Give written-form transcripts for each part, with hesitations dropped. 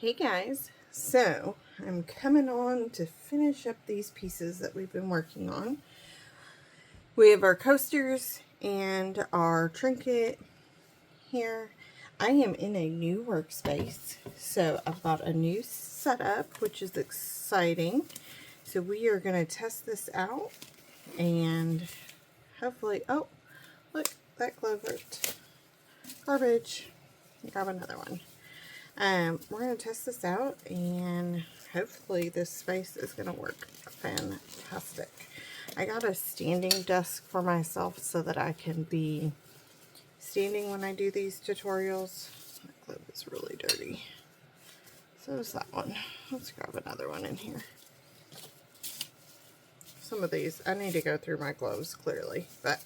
Hey guys, so I'm coming on to finish up these pieces that we've been working on. We have our coasters and our trinket here. I am in a new workspace, so I've got a new setup, which is exciting. So we are going to test this out and hopefully, oh, look, that glove worked. Garbage. Grab another one. We're going to test this out and hopefully this space is going to work fantastic. I got a standing desk for myself so that I can be standing when I do these tutorials. That glove is really dirty. So is that one. Let's grab another one in here. Some of these, I need to go through my gloves clearly, but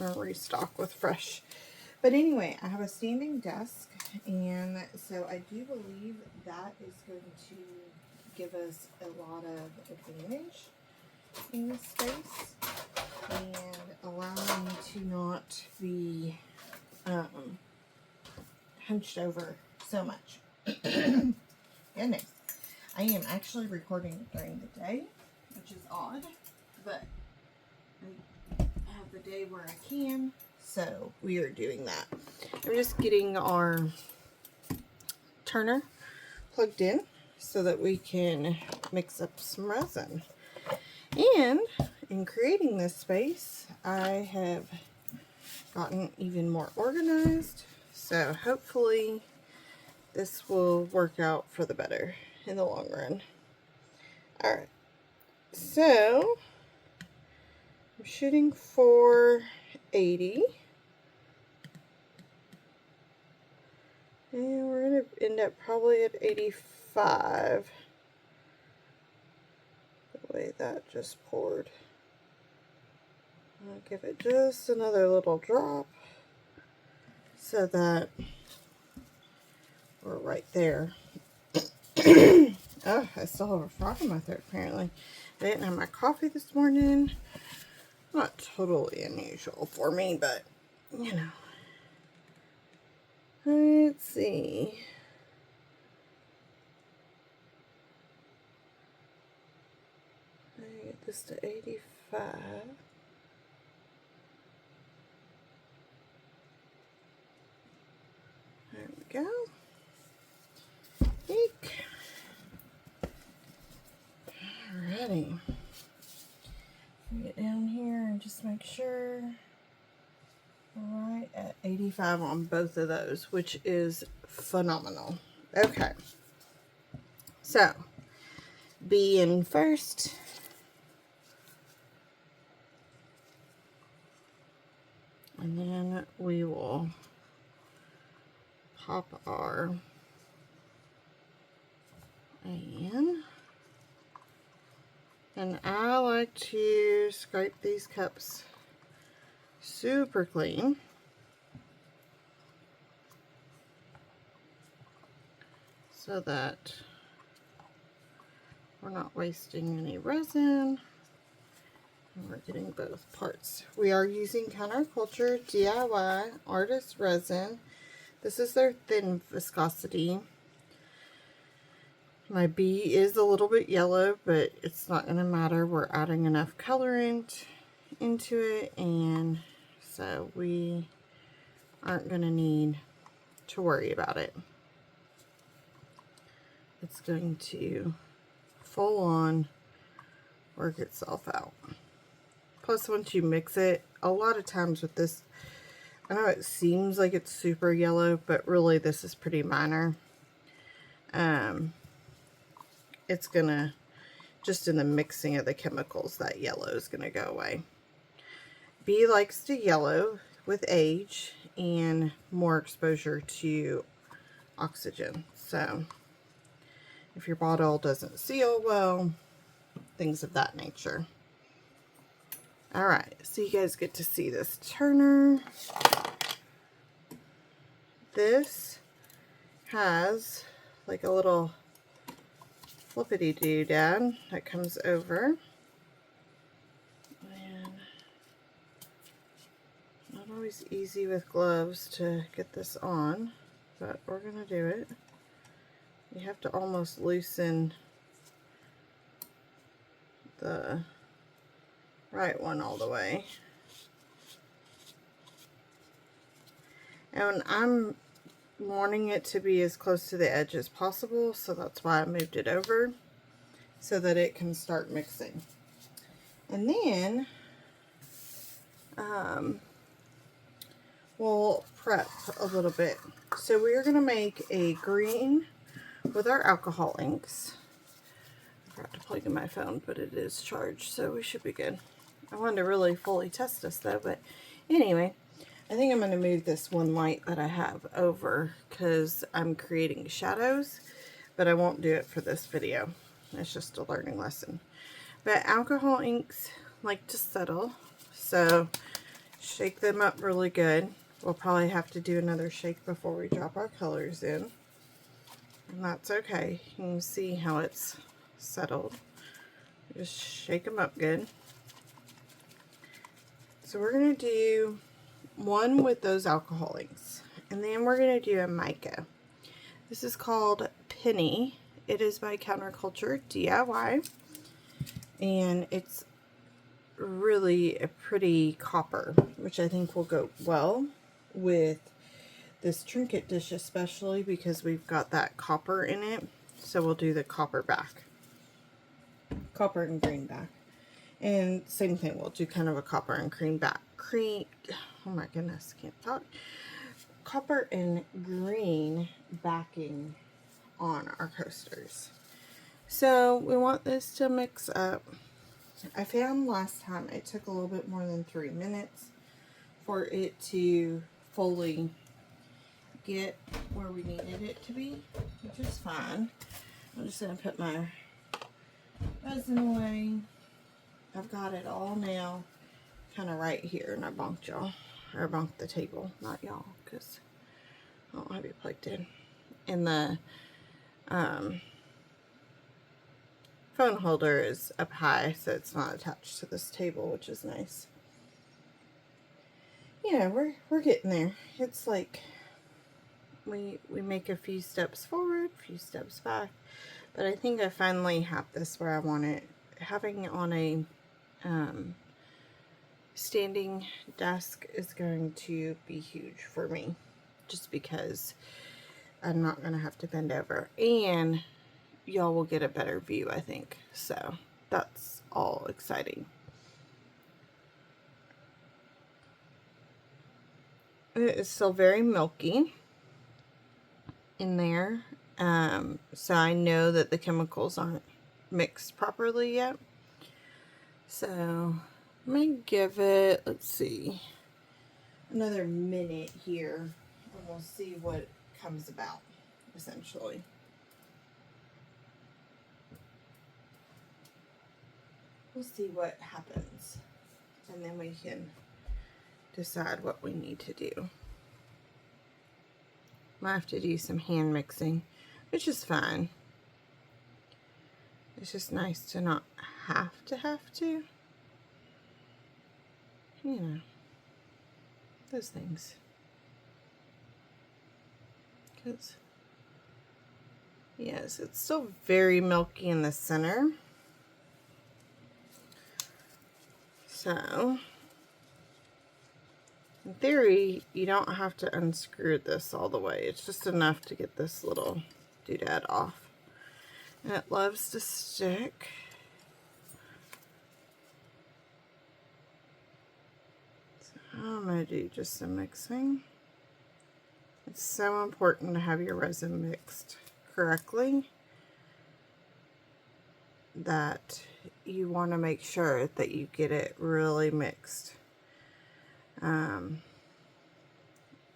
I'll restock with fresh. But anyway, I have a standing desk, and so I do believe that is going to give us a lot of advantage in this space and allow me to not be hunched over so much. Goodness. I am actually recording during the day, which is odd, but I have the day where I can. So we are doing that. I'm just getting our turner plugged in so that we can mix up some resin. And in creating this space, I have gotten even more organized. So hopefully this will work out for the better in the long run. All right. So I'm shooting for 80. And we're going to end up probably at 85. The way that just poured. I'll give it just another little drop so that we're right there. Oh, I still have a frog in my throat apparently. I didn't have my coffee this morning. Not totally unusual for me, but you know. Let's see. I get this to 85. There we go. Eek. Alrighty. Get down here and just make sure we're right at 85 on both of those, which is phenomenal. Okay. So, B in first. And then we will pop our A in. And I like to scrape these cups super clean. So that we're not wasting any resin. And we're getting both parts. We are using Counterculture DIY Artist Resin. This is their thin viscosity. My B is a little bit yellow, but it's not going to matter. We're adding enough colorant into it, and so we aren't going to need to worry about it. It's going to full on work itself out. Plus, once you mix it, a lot of times with this, I know it seems like it's super yellow, but really this is pretty minor. It's gonna, just in the mixing of the chemicals, that yellow is gonna go away. B likes to yellow with age and more exposure to oxygen. So if your bottle doesn't seal well, things of that nature. All right, so you guys get to see this turner. This has like a little flippity doodad that comes over. And not always easy with gloves to get this on. but we're going to do it. You have to almost loosen the right one all the way. And I'm wanting it to be as close to the edge as possible, so that's why I moved it over, so that it can start mixing. And then we'll prep a little bit. So we're going to make a green with our alcohol inks. I forgot to plug in my phone, but it is charged, so we should be good. I wanted to really fully test this though, but anyway, I think I'm going to move this one light that I have over because I'm creating shadows, but I won't do it for this video. It's just a learning lesson. But alcohol inks like to settle, so shake them up really good. We'll probably have to do another shake before we drop our colors in, and that's okay. You can see how it's settled. Just shake them up good. So we're going to do one with those alcohol inks, and then we're going to do a mica. This is called Penny. It is by Counterculture DIY, and it's really a pretty copper, which I think will go well with this Trinket dish, especially because we've got that copper in it. So we'll do the copper back, copper and green back. And same thing, we'll do kind of a copper and cream back. Oh my goodness, can't talk. Copper and green backing on our coasters. So we want this to mix up. I found last time it took a little bit more than 3 minutes for it to fully get where we needed it to be, which is fine. I'm just going to put my resin away. I've got it all now kind of right here, and I bonked y'all, or I bonked the table, not y'all, because I don't have you plugged in. And the phone holder is up high, so it's not attached to this table, which is nice. Yeah, we're getting there. It's like we make a few steps forward, a few steps back, but I think I finally have this where I want it. Having on a standing desk is going to be huge for me, just because I'm not going to have to bend over, and y'all will get a better view, I think. So that's all exciting. It is still very milky in there, so I know that the chemicals aren't mixed properly yet. So I'm going to give it, let's see, another minute here, and we'll see what comes about, essentially. We'll see what happens, and then we can decide what we need to do. Might have to do some hand mixing, which is fine. It's just nice to not have to. You know, those things. Because, yes, it's still very milky in the center. So, in theory, you don't have to unscrew this all the way. It's just enough to get this little doodad off. And it loves to stick. So I'm going to do just some mixing. It's so important to have your resin mixed correctly, that you want to make sure that you get it really mixed.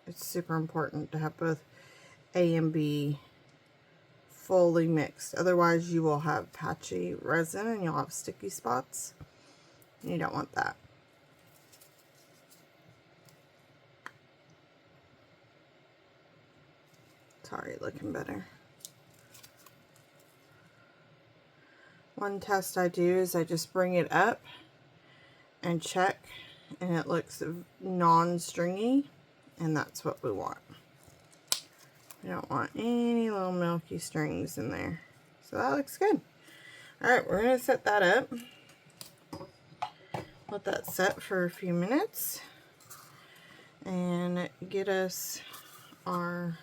It's super important to have both A and B fully mixed. Otherwise you will have patchy resin and you'll have sticky spots. You don't want that. Sorry, looking better. One test I do is I just bring it up and check, and it looks non-stringy, and that's what we want. I don't want any little milky strings in there. So that looks good. Alright, we're going to set that up. Let that set for a few minutes. And get us our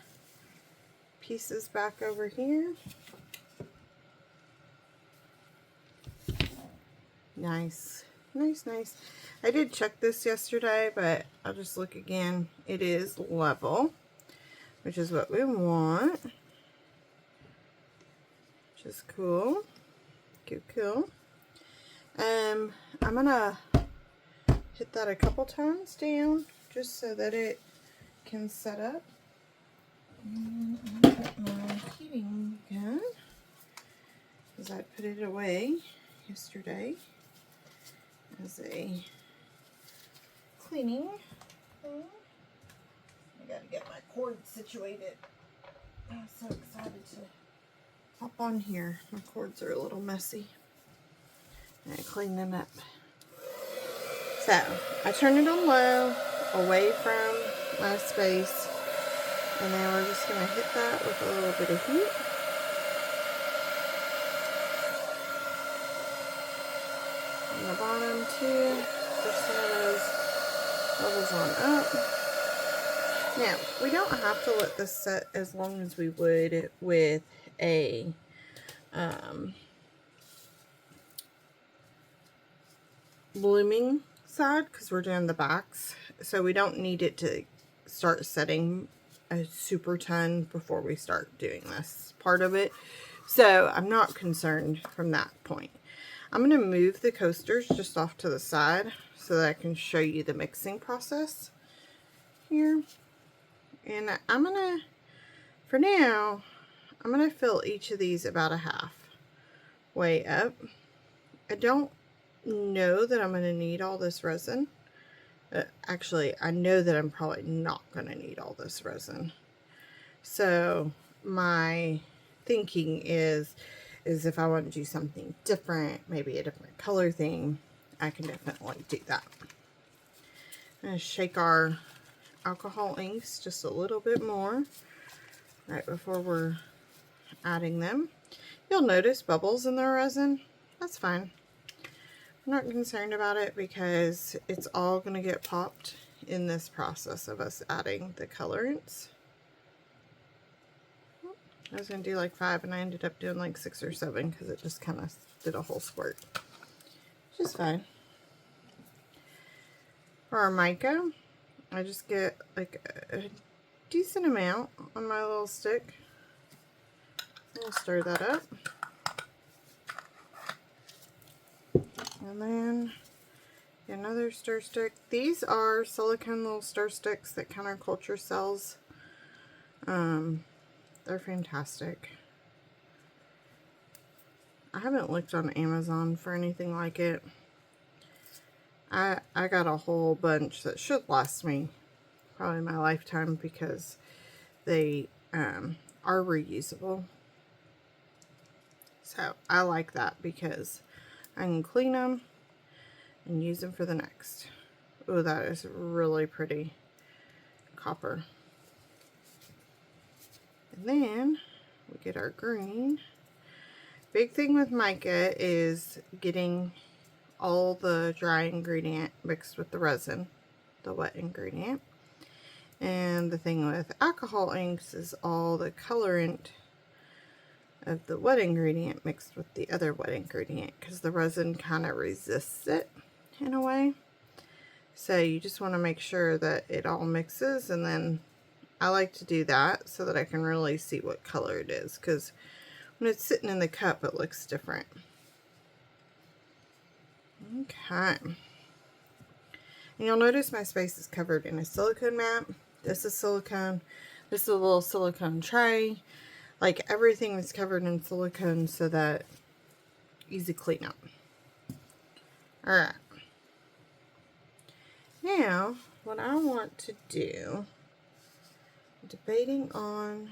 pieces back over here. Nice. Nice, nice. I did check this yesterday, but I'll just look again. It is level, which is what we want. Which is cool. Cool, cool. I'm gonna hit that a couple times down just so that it can set up. And I'm gonna get my heating gun because I put it away yesterday as a cleaning thing. I gotta get my cord situated. I'm so excited to hop on here. My cords are a little messy. And I clean them up. So I turn it on low, away from my space, and then we're just gonna hit that with a little bit of heat. On the bottom too, just some of those bubbles on up. Now, we don't have to let this set as long as we would with a blooming side because we're doing the backs. So we don't need it to start setting a super ton before we start doing this part of it. So I'm not concerned from that point. I'm going to move the coasters just off to the side so that I can show you the mixing process here. And I'm going to, for now, I'm going to fill each of these about a half way up. I don't know that I'm going to need all this resin. Actually, I know that I'm probably not going to need all this resin. So my thinking is if I want to do something different, maybe a different color theme, I can definitely do that. I'm going to shake our alcohol inks just a little bit more right before we're adding them. You'll notice bubbles in the resin. That's fine. I'm not concerned about it because it's all going to get popped in this process of us adding the colorants. I was going to do like 5 and I ended up doing like 6 or 7 because it just kind of did a whole squirt. Which is fine. For our mica, I just get like a decent amount on my little stick. I'll stir that up. And then another stir stick. These are silicone little stir sticks that counterculture sells. They're fantastic. I haven't looked on Amazon for anything like it. I got a whole bunch that should last me probably my lifetime because they are reusable. So I like that because I can clean them and use them for the next. Oh, that is really pretty copper. And then we get our green. Big thing with mica is getting all the dry ingredient mixed with the resin, the wet ingredient. And the thing with alcohol inks is all the colorant of the wet ingredient mixed with the other wet ingredient because the resin kind of resists it in a way. So you just want to make sure that it all mixes, and then I like to do that so that I can really see what color it is, because when it's sitting in the cup it looks different. Okay. And you'll notice my space is covered in a silicone mat. This is silicone. This is a little silicone tray. Like everything is covered in silicone so that easy cleanup. Alright. Now, what I want to do, debating on,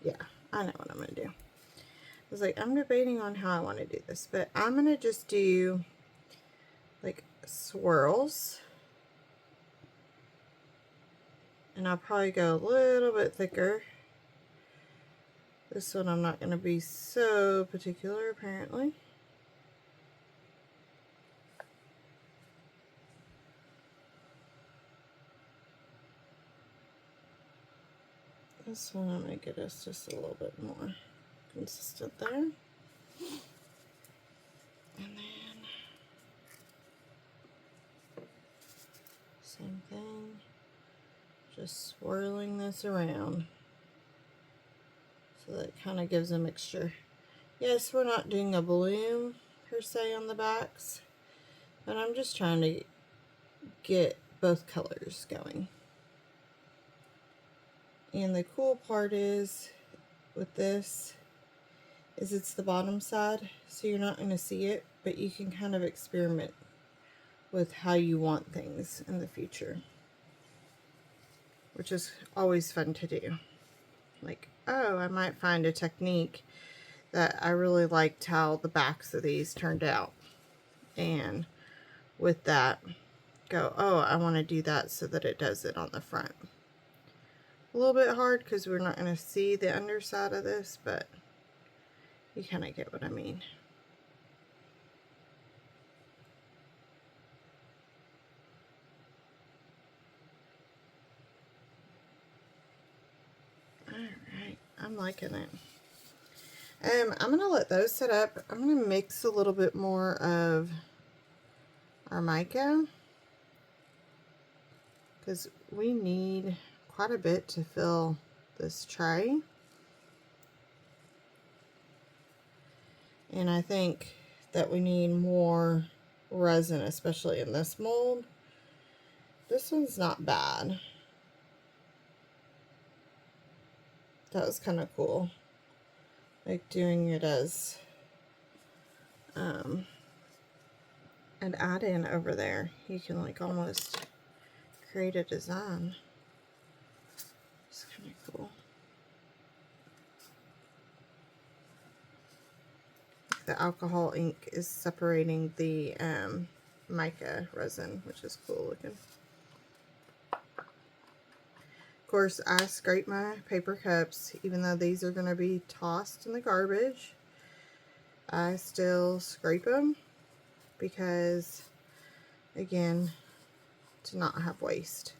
yeah, I know what I'm going to do. I was like, I'm debating on how I want to do this, but I'm going to just do like swirls. And I'll probably go a little bit thicker This one I'm not going to be so particular, apparently. This one I'm going to get us just a little bit more consistent there. And then same thing, just swirling this around so that it kind of gives a mixture. Yes, we're not doing a bloom per se on the backs, but I'm just trying to get both colors going. And the cool part is with this is it's the bottom side, so you're not going to see it, but you can kind of experiment with how you want things in the future, which is always fun to do. Like, oh, I might find a technique that I really liked how the backs of these turned out, and with that go, oh, I want to do that so that it does it on the front. A little bit hard because we're not going to see the underside of this, but you kind of get what I mean. Alright, I'm liking it. I'm going to let those set up. I'm going to mix a little bit more of our mica, because we need quite a bit to fill this tray. And I think that we need more resin, especially in this mold. This one's not bad. That was kind of cool. Like doing it as an add-in over there. You can like almost create a design. It's kind of cool. The alcohol ink is separating the mica resin, which is cool looking. Of course, I scrape my paper cups, even though these are going to be tossed in the garbage. I still scrape them because, again, to not have waste.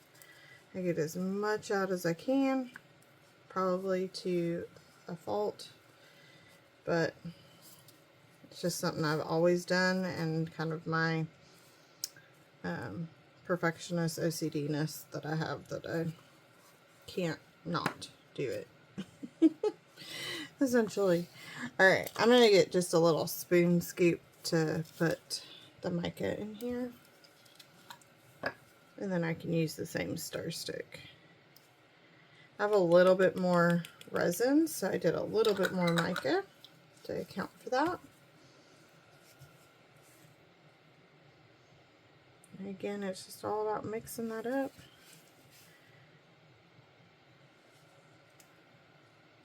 I get as much out as I can, probably to a fault, but it's just something I've always done, and kind of my perfectionist OCD-ness that I have, that I can't not do it. Essentially. Alright, I'm going to get just a little spoon scoop to put the mica in here. And then I can use the same star stick. I have a little bit more resin, so I did a little bit more mica to account for that. And again, it's just all about mixing that up.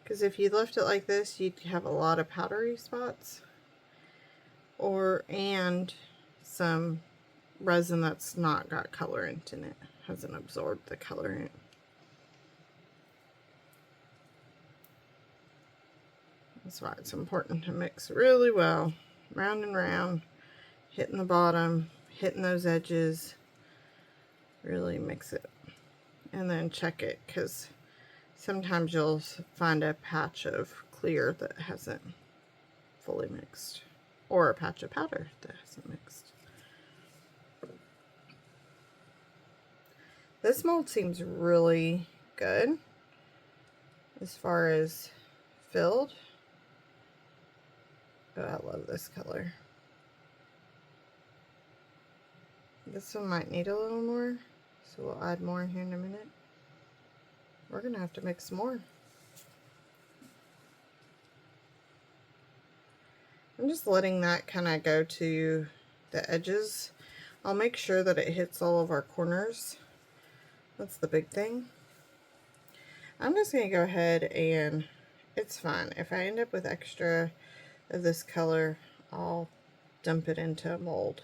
Because if you left it like this, you'd have a lot of powdery spots, and some resin that's not got colorant in it, hasn't absorbed the colorant. That's why it's important to mix really well, round and round, hitting the bottom, hitting those edges, really mix it, and then check it, because sometimes you'll find a patch of clear that hasn't fully mixed, or a patch of powder that hasn't mixed. This mold seems really good as far as filled. Oh, I love this color. This one might need a little more, so we'll add more here in a minute. We're gonna have to mix more. I'm just letting that kind of go to the edges. I'll make sure that it hits all of our corners. That's the big thing. I'm just gonna go ahead, and it's fine. If I end up with extra of this color, I'll dump it into a mold.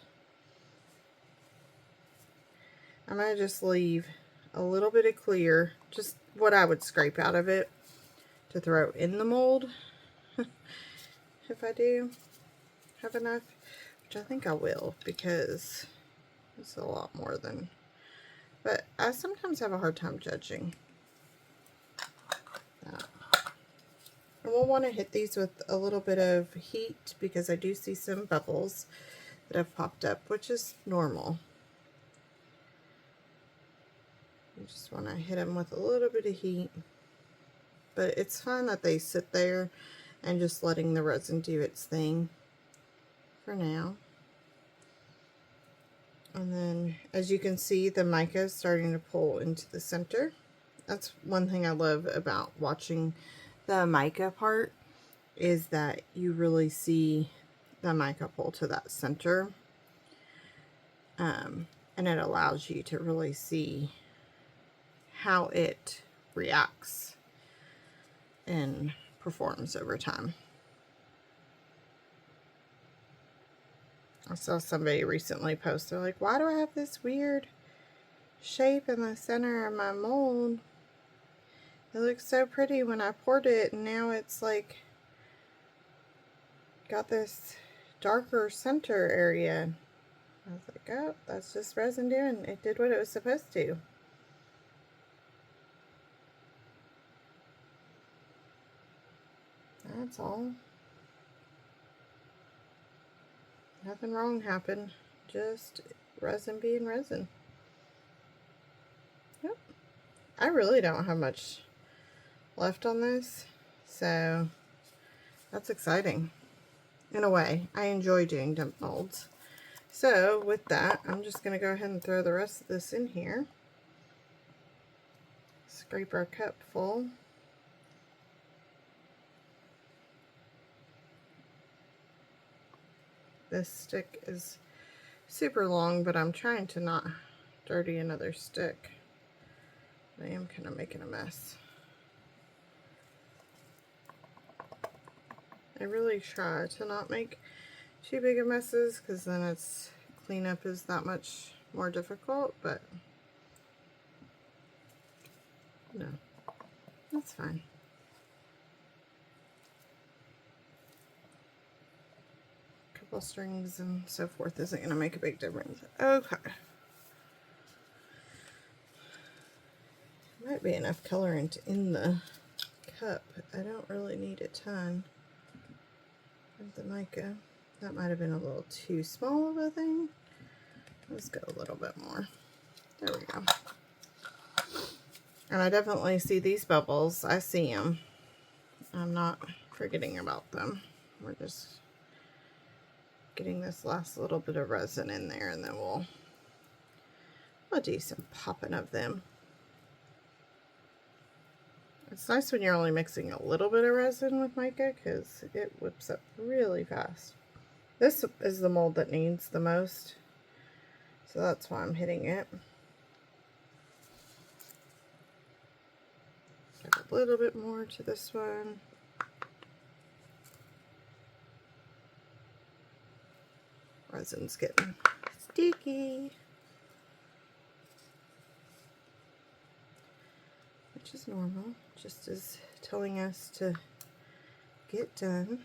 I'm gonna just leave a little bit of clear, just what I would scrape out of it, to throw in the mold if I do have enough, which I think I will, because it's a lot more than, but I sometimes have a hard time judging that. And we'll want to hit these with a little bit of heat because I do see some bubbles that have popped up, which is normal. You just want to hit them with a little bit of heat, but it's fine that they sit there and just letting the resin do its thing for now. And then, as you can see, the mica is starting to pull into the center. That's one thing I love about watching the mica part, is that you really see the mica pull to that center. And it allows you to really see how it reacts and performs over time. I saw somebody recently post, they're like, why do I have this weird shape in the center of my mold? It looks so pretty when I poured it, and now it's like got this darker center area. I was like, oh, that's just resin doing it. Did what it was supposed to. That's all. Nothing wrong happened. Just resin being resin. Yep. I really don't have much left on this, so that's exciting. In a way, I enjoy doing dump molds. So with that, I'm just going to go ahead and throw the rest of this in here. Scrape our cup full. This stick is super long, but I'm trying to not dirty another stick. I am kind of making a mess. I really try to not make too big of messes, because then it's cleanup is that much more difficult, but no, that's fine. A couple strings and so forth isn't going to make a big difference. Okay. Might be enough colorant in the cup. I don't really need a ton of the mica. That might have been a little too small of a thing. Let's go a little bit more. There we go. And I definitely see these bubbles. I see them. I'm not forgetting about them. We're just getting this last little bit of resin in there, and then we'll do some popping of them. It's nice when you're only mixing a little bit of resin with mica, because it whips up really fast. This is the mold that needs the most, so that's why I'm hitting it. Add a little bit more to this one. Resin's getting sticky, which is normal, just as telling us to get done.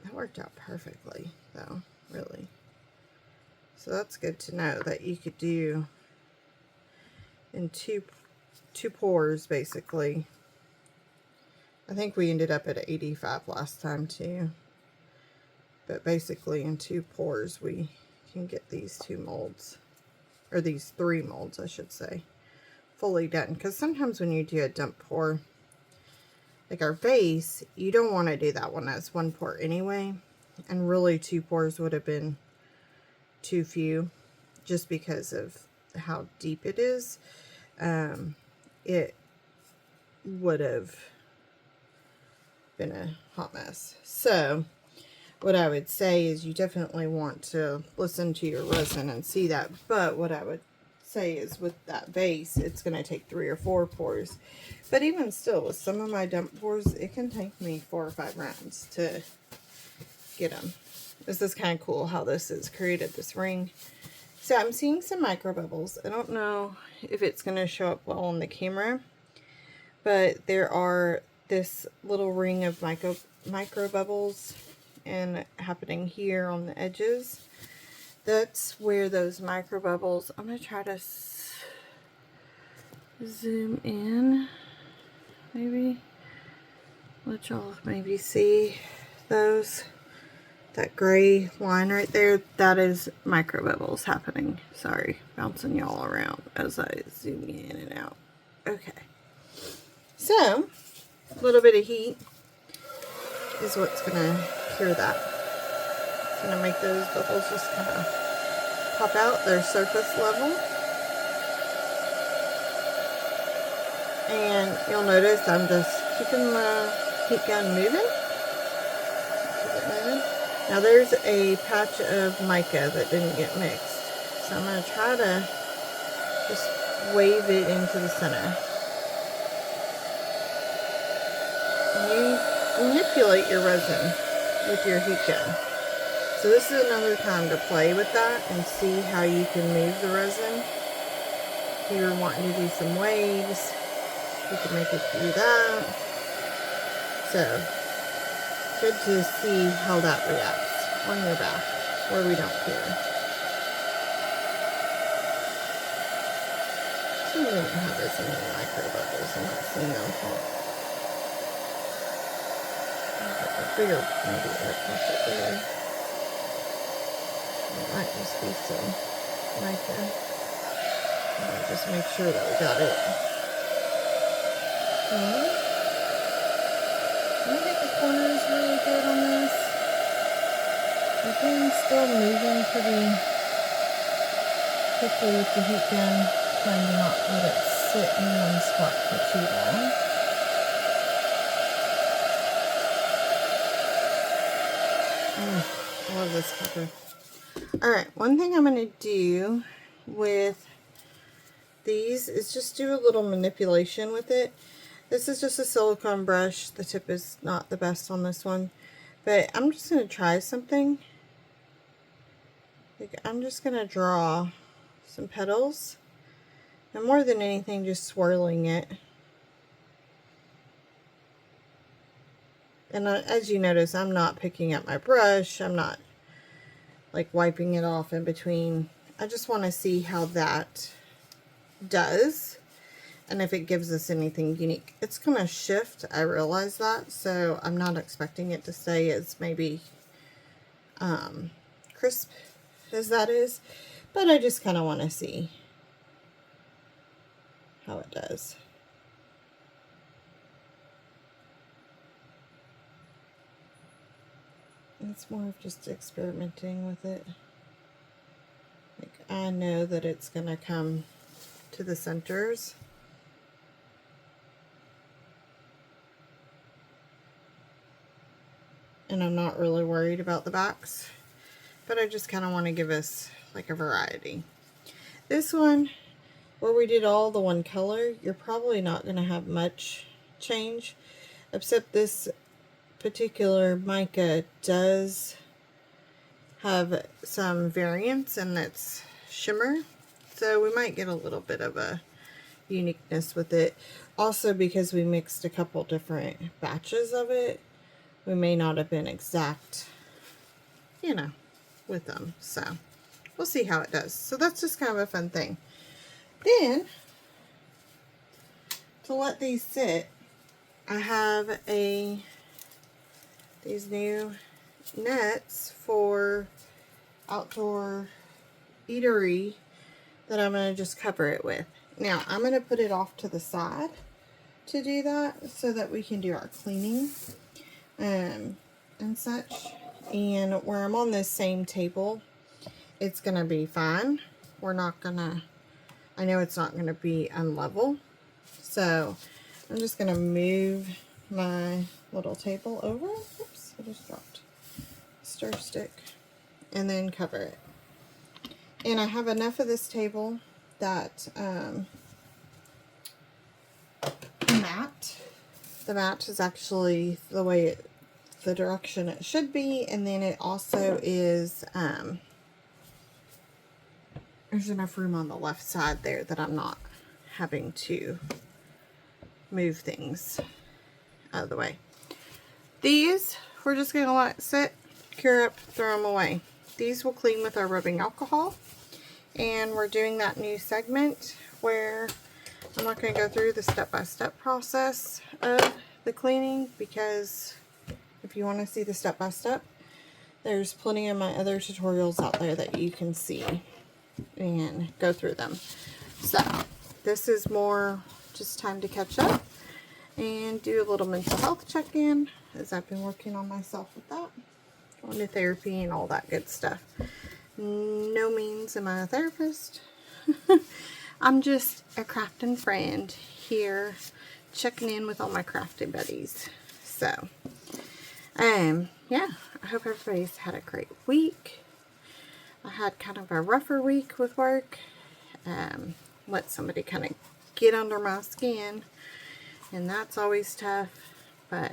That worked out perfectly, though, really. So that's good to know that you could do in two pours, basically. I think we ended up at 85 last time, too. But basically, in 2 pours, we can get these 2 molds, or these 3 molds, I should say, fully done. Because sometimes when you do a dump pour, like our vase, you don't want to do that one as 1 pour anyway. And really 2 pours would have been too few, just because of how deep it is. It would have been a hot mess. So what I would say is you definitely want to listen to your resin and see that. But what I would say is with that vase, it's going to take 3 or 4 pours. But even still, with some of my dump pours, it can take me 4 or 5 rounds to get them. This is kind of cool how this has created this ring. So I'm seeing some micro bubbles. I don't know if it's going to show up well on the camera, but there are this little ring of micro bubbles and happening here on the edges. That's where those micro bubbles, I'm going to try to zoom in, maybe let y'all maybe see those. That gray line right there, that is micro bubbles happening. Sorry, bouncing y'all around as I zoom in and out. Okay. So, a little bit of heat is what's going to cure that. It's going to make those bubbles just kind of pop out their surface level. And you'll notice I'm just keeping the heat gun moving. Keep it moving. Now there's a patch of mica that didn't get mixed. So I'm going to try to just wave it into the center. And you manipulate your resin with your heat gun. So this is another time to play with that and see how you can move the resin. If you're wanting to do some waves, you can make it do that. So, good to see how that reacts on your back, where we don't care. So we didn't have as many micro bubbles. I'm not seeing them. A bigger, maybe air pocket there. It might just be some mica. I'll just make sure that we got it. Okay. I'm going to get the corners really good on this. The thing's still moving pretty quickly with the heat gun, trying to not let it sit in one spot for too long. I love this color. Alright, one thing I'm going to do with these is just do a little manipulation with it. This is just a silicone brush. The tip is not the best on this one, but I'm just going to try something. Like, I'm just going to draw some petals, and more than anything just swirling it. And as you notice, I'm not picking up my brush. I'm not like wiping it off in between. I just want to see how that does and if it gives us anything unique. It's going to shift, I realize that, so I'm not expecting it to stay as maybe crisp as that is, but I just kind of want to see how it does. It's more of just experimenting with it. Like, I know that it's going to come to the centers. And I'm not really worried about the backs, but I just kind of want to give us like a variety. This one, where we did all the one color, you're probably not going to have much change, except this particular mica does have some variance in its shimmer, so we might get a little bit of a uniqueness with it. Also, because we mixed a couple different batches of it, we may not have been exact, you know, with them. So we'll see how it does. So that's just kind of a fun thing. Then, to let these sit, I have these new nets for outdoor eatery that I'm going to just cover it with. Now, I'm going to put it off to the side to do that so that we can do our cleaning and such. And where I'm on this same table, it's going to be fine. We're not going to, I know it's not going to be unlevel. So I'm just going to move my little table over. Oops, I just dropped a stir stick. And then cover it. And I have enough of this table that the mat is actually the way the direction it should be, and then it also is there's enough room on the left side there that I'm not having to move things out of the way. These, we're just going to let sit, cure up, throw them away. These will clean with our rubbing alcohol. And we're doing that new segment where I'm not going to go through the step-by-step process of the cleaning, because if you want to see the step-by-step, there's plenty of my other tutorials out there that you can see and go through them. So this is more just time to catch up and do a little mental health check-in, as I've been working on myself with that, going to therapy and all that good stuff. No means am I a therapist. I'm just a crafting friend here, checking in with all my crafting buddies. So, yeah, I hope everybody's had a great week. I had kind of a rougher week with work. Let somebody kind of get under my skin, and that's always tough. But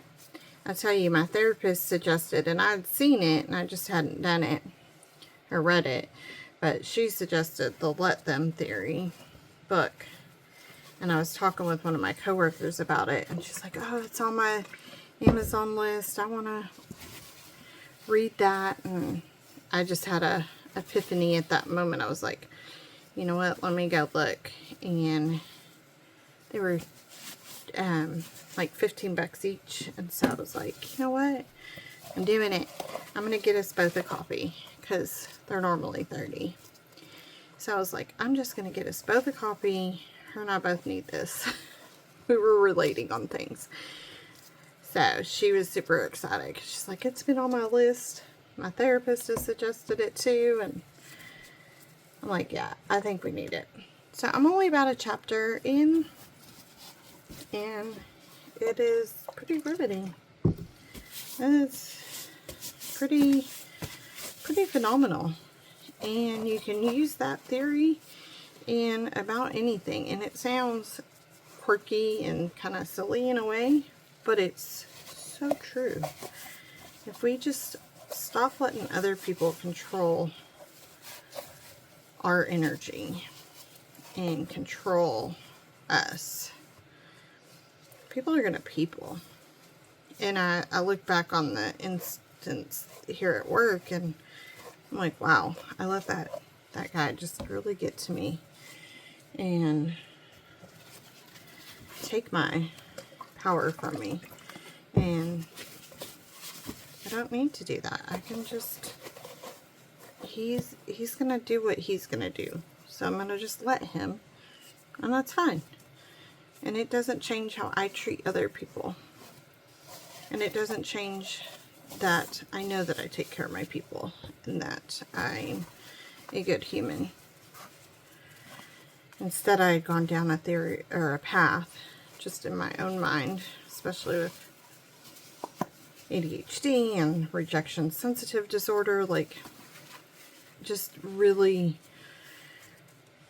I tell you, my therapist suggested, and I'd seen it and I just hadn't done it or read it, but she suggested the Let Them Theory book. And I was talking with one of my coworkers about it, and she's like, oh, it's on my Amazon list, I want to read that. And I just had a epiphany at that moment. I was like, you know what, let me go look. And they were like 15 bucks each, and so I was like, you know what, I'm doing it. I'm gonna get us both a copy, because they're normally 30. So I was like, I'm just gonna get us both a copy. Her and I both need this. We were relating on things. So she was super excited. She's like, it's been on my list. My therapist has suggested it too. And I'm like, yeah, I think we need it. So I'm only about a chapter in, and it is pretty riveting. It's pretty phenomenal. And you can use that theory in about anything. And it sounds quirky and kind of silly in a way, but it's so true. If we just stop letting other people control our energy and control us, people are going to people. And I look back on the instance here at work, and I'm like, wow, I let that guy just really get to me and take my power from me. And I don't need to do that. I can just, he's gonna do what he's gonna do, so I'm gonna just let him, and that's fine. And it doesn't change how I treat other people, and it doesn't change that I know that I take care of my people and that I'm a good human. Instead, I had gone down a theory or a path just in my own mind, especially with ADHD and rejection sensitive disorder, like just really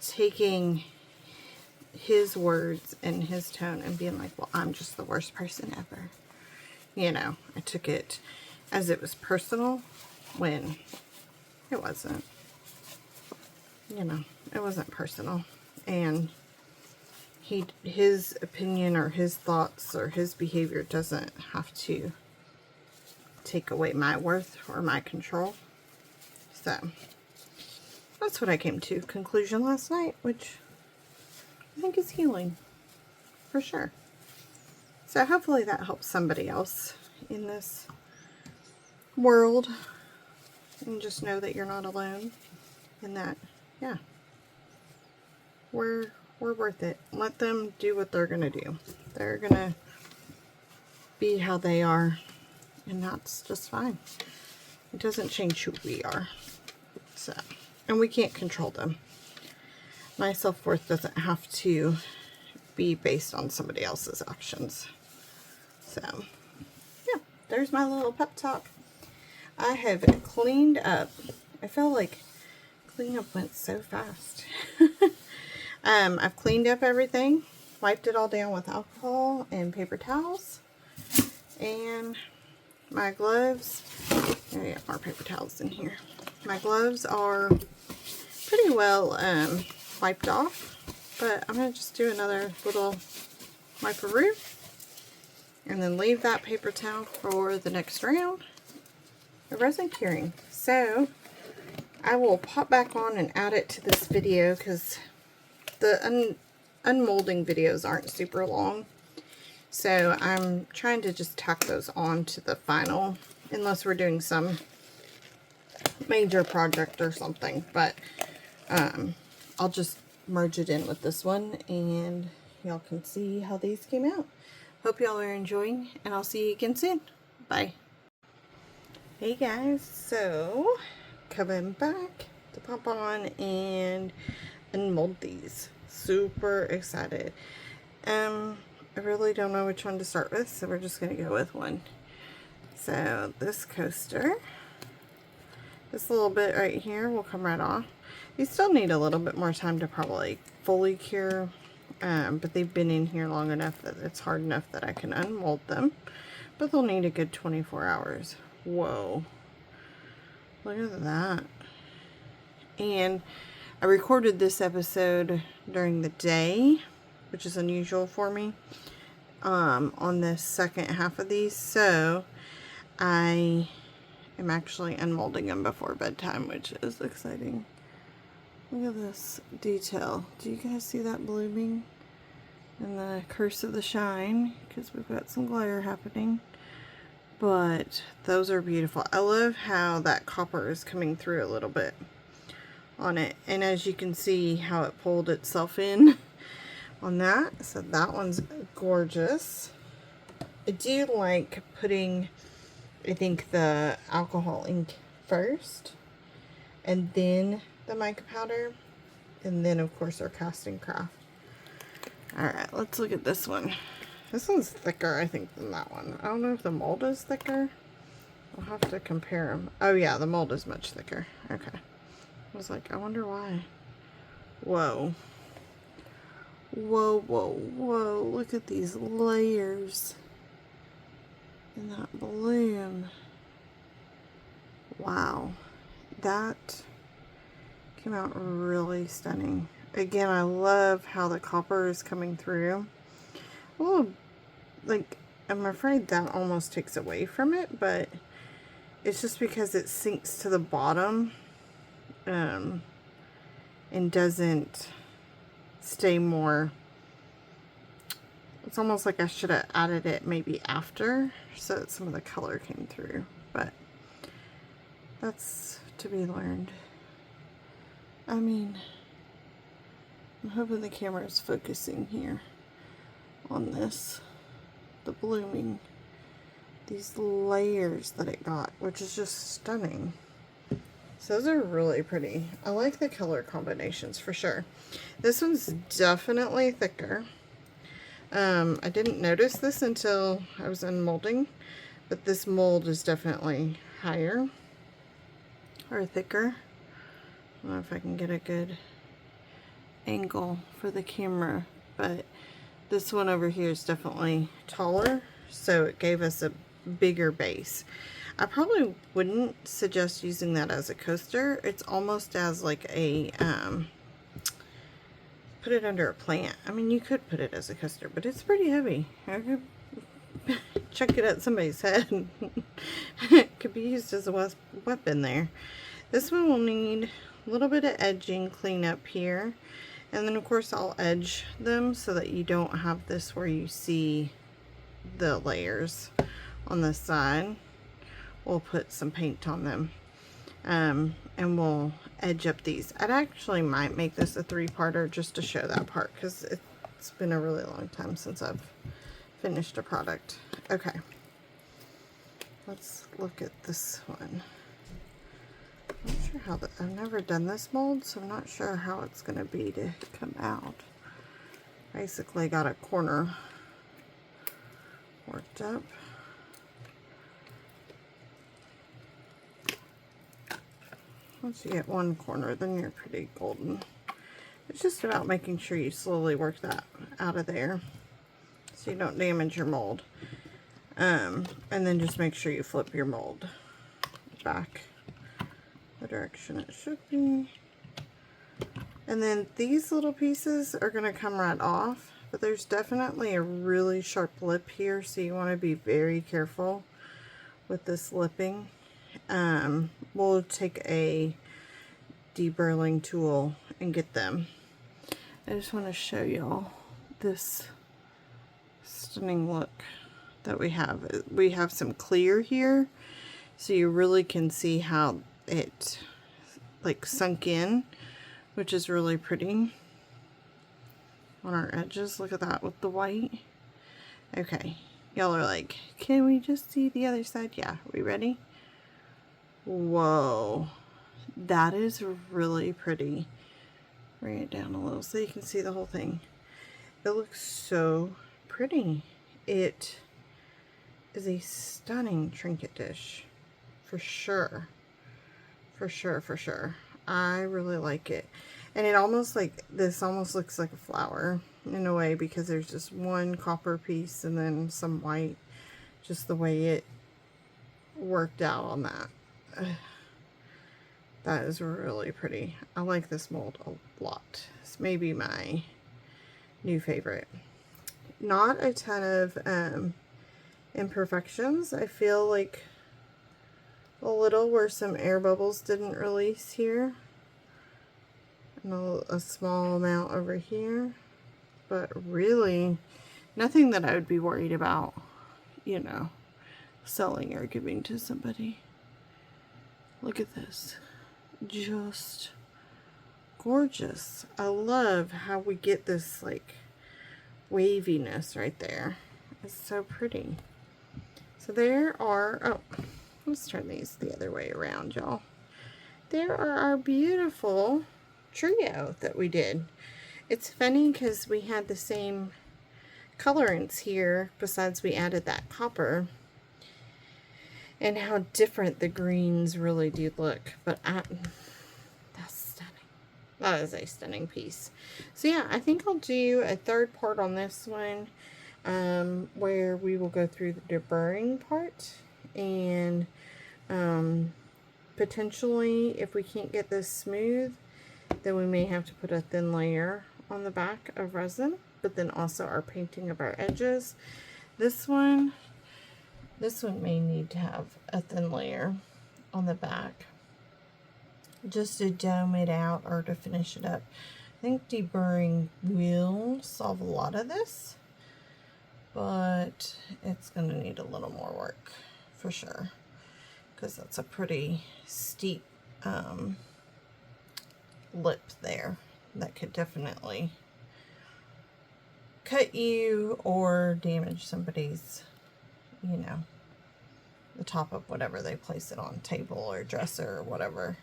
taking his words and his tone and being like, well, I'm just the worst person ever. You know, I took it as it was personal when it wasn't. You know, it wasn't personal. And his opinion or his thoughts or his behavior doesn't have to take away my worth or my control. So that's what I came to conclusion last night, which I think is healing for sure. So hopefully that helps somebody else in this world, and just know that you're not alone, and that, yeah, we're worth it. Let them do what they're gonna do. They're gonna be how they are, and that's just fine. It doesn't change who we are. So, and we can't control them. My self-worth doesn't have to be based on somebody else's actions. So, yeah, there's my little pep talk. I have cleaned up. I feel like cleanup went so fast. I've cleaned up everything, wiped it all down with alcohol and paper towels, and my gloves. I got more paper towels in here. My gloves are pretty well wiped off, but I'm going to just do another little wiperoo and then leave that paper towel for the next round of resin curing. So I will pop back on and add it to this video because the unmolding videos aren't super long. So I'm trying to just tack those on to the final, unless we're doing some major project or something. But I'll just merge it in with this one and y'all can see how these came out. Hope y'all are enjoying, and I'll see you again soon. Bye. Hey guys, so coming back to pop on and unmold these. Super excited. I really don't know which one to start with, so we're just going to go with one. So this coaster, this little bit right here will come right off. These still need a little bit more time to probably fully cure, but they've been in here long enough that it's hard enough that I can unmold them, but they'll need a good 24 hours. Whoa, look at that. And I recorded this episode during the day, which is unusual for me, on the second half of these, so I am actually unmolding them before bedtime, which is exciting. Look at this detail. Do you guys see that blooming? And the curse of the shine, because we've got some glare happening. But those are beautiful. I love how that copper is coming through a little bit on it. And as you can see how it pulled itself in on that. So that one's gorgeous. I do like putting, I think, the alcohol ink first, and then the mica powder, and then of course our casting craft. Alright, let's look at this one. This one's thicker, I think, than that one. I don't know if the mold is thicker. I'll have to compare them. Oh yeah, the mold is much thicker. Okay. I was like, I wonder why. Whoa. Whoa, whoa, whoa. Look at these layers. And that bloom. Wow. That came out really stunning. Again, I love how the copper is coming through. A little, like, I'm afraid that almost takes away from it, but it's just because it sinks to the bottom and doesn't stay more. It's almost like I should have added it maybe after so that some of the color came through, but that's to be learned. I mean, I'm hoping the camera is focusing here on this, the blooming, these layers that it got, which is just stunning. So those are really pretty. I like the color combinations for sure. This one's definitely thicker. I didn't notice this until I was unmolding, but this mold is definitely higher or thicker. I don't know if I can get a good angle for the camera, but this one over here is definitely taller, so it gave us a bigger base. I probably wouldn't suggest using that as a coaster. It's almost as like a put it under a plant. I mean, you could put it as a coaster, but it's pretty heavy. I could chuck it at somebody's head. It could be used as a weapon there. This one will need a little bit of edging cleanup here, and then of course I'll edge them so that you don't have this where you see the layers on the side. We'll put some paint on them, and we'll edge up these. I'd actually might make this a 3-parter just to show that part, because it's been a really long time since I've finished a product. Okay, let's look at this one. I'm not sure how I've never done this mold, so I'm not sure how it's going to be to come out. Basically got a corner worked up. Once you get one corner, then you're pretty golden. It's just about making sure you slowly work that out of there so you don't damage your mold. And then just make sure you flip your mold back the direction it should be. And then these little pieces are going to come right off, but there's definitely a really sharp lip here, so you want to be very careful with this lipping. We'll take a deburring tool and get them. I just want to show y'all this stunning look that we have. We have some clear here, so you really can see how it like sunk in, which is really pretty on our edges. Look at that with the white. Okay, y'all are like, can we just see the other side? Yeah, we ready? Whoa, that is really pretty. Bring it down a little so you can see the whole thing. It looks so pretty. It is a stunning trinket dish, for sure. For sure, for sure. I really like it. And it almost like, this almost looks like a flower in a way, because there's just one copper piece and then some white. Just the way it worked out on that. That is really pretty. I like this mold a lot. It's maybe my new favorite. Not a ton of imperfections. I feel like a little where some air bubbles didn't release here. And a small amount over here. But really, nothing that I would be worried about, you know, selling or giving to somebody. Look at this. Just gorgeous. I love how we get this like waviness right there. It's so pretty. So there are, oh, let's turn these the other way around, y'all. There are our beautiful trio that we did. It's funny because we had the same colorants here, besides we added that copper, and how different the greens really do look. But that's stunning. That is a stunning piece. So yeah, I think I'll do a third part on this one, where we will go through the deburring part, and potentially, if we can't get this smooth, then we may have to put a thin layer on the back of resin, but then also our painting of our edges. This one may need to have a thin layer on the back just to dome it out or to finish it up. I think deburring will solve a lot of this, but it's going to need a little more work for sure, because that's a pretty steep lip there that could definitely cut you or damage somebody's, you know, the top of whatever they place it on, table or dresser or whatever,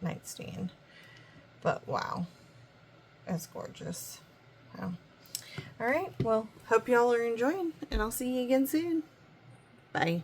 nightstand. But wow, it's gorgeous. Alright, well, hope y'all are enjoying, and I'll see you again soon. Bye.